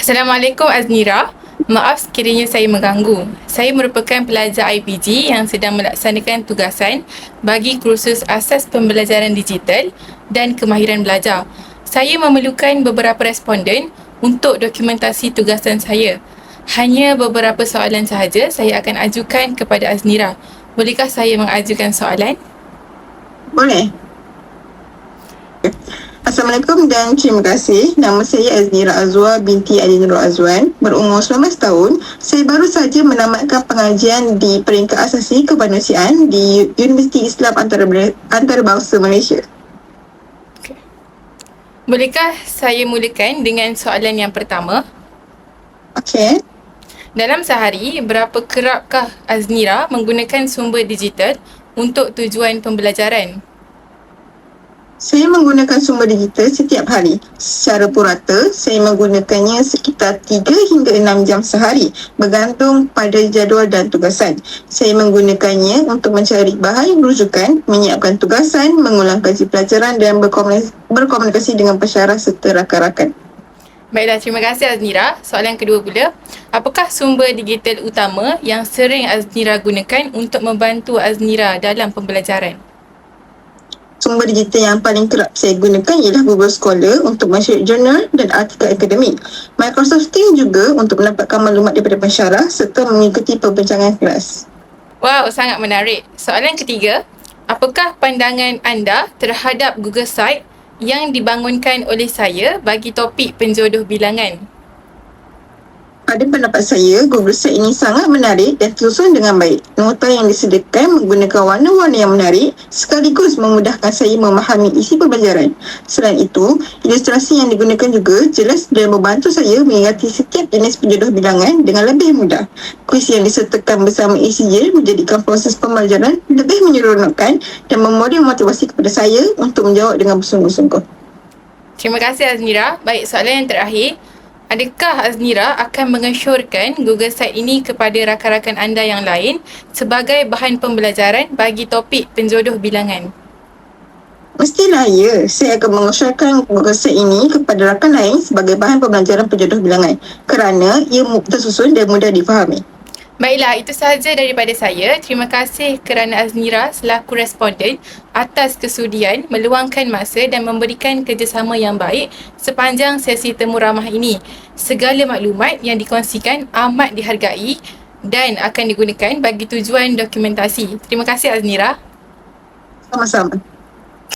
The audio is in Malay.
Assalamualaikum Aznira. Maaf sekiranya saya mengganggu. Saya merupakan pelajar IPG yang sedang melaksanakan tugasan bagi kursus asas pembelajaran digital dan kemahiran belajar. Saya memerlukan beberapa responden untuk dokumentasi tugasan saya. Hanya beberapa soalan sahaja saya akan ajukan kepada Aznira. Bolehkah saya mengajukan soalan? Boleh. Assalamualaikum dan terima kasih. Nama saya Aznira Azwa binti Adi Nurul Azwan, berumur 19 tahun. Saya baru saja menamatkan pengajian di peringkat asasi kemanusiaan di Universiti Islam Antarabangsa Malaysia. Bolehkah saya mulakan dengan soalan yang pertama? Okey. Dalam sehari, berapa kerapkah Aznira menggunakan sumber digital untuk tujuan pembelajaran? Saya menggunakan sumber digital setiap hari. Secara purata, saya menggunakannya sekitar 3 hingga 6 jam sehari, bergantung pada jadual dan tugasan. Saya menggunakannya untuk mencari bahan rujukan, menyiapkan tugasan, mengulang kaji pelajaran dan berkomunikasi dengan pensyarah serta rakan-rakan. Baiklah, terima kasih Aznira. Soalan kedua pula, apakah sumber digital utama yang sering Aznira gunakan untuk membantu Aznira dalam pembelajaran? Sumber digital yang paling kerap saya gunakan ialah Google Scholar untuk mencari jurnal dan artikel akademik. Microsoft Teams juga untuk mendapatkan maklumat daripada pensyarah serta mengikuti perbincangan kelas. Wow, sangat menarik. Soalan ketiga, apakah pandangan anda terhadap Google Site yang dibangunkan oleh saya bagi topik penjodoh bilangan? Pada pendapat saya, Google Site ini sangat menarik dan tersusun dengan baik. Nota yang disediakan menggunakan warna-warna yang menarik sekaligus memudahkan saya memahami isi pembelajaran. Selain itu, ilustrasi yang digunakan juga jelas dan membantu saya mengingati setiap jenis penjodoh bilangan dengan lebih mudah. Kuis yang disertakan bersama ECJ menjadikan proses pembelajaran lebih menyeronokkan dan memberi motivasi kepada saya untuk menjawab dengan bersungguh-sungguh. Terima kasih Aznira. Baik, soalan yang terakhir. Adakah Aznira akan mengesyorkan Google Site ini kepada rakan-rakan anda yang lain sebagai bahan pembelajaran bagi topik penjodoh bilangan? Mestilah ya, saya akan mengesyorkan Google Site ini kepada rakan lain sebagai bahan pembelajaran penjodoh bilangan kerana ia tersusun dan mudah difahami. Baiklah, itu sahaja daripada saya. Terima kasih kerana Aznira selaku responden atas kesudian meluangkan masa dan memberikan kerjasama yang baik sepanjang sesi temu ramah ini. Segala maklumat yang dikongsikan amat dihargai dan akan digunakan bagi tujuan dokumentasi. Terima kasih Aznira. Sama-sama.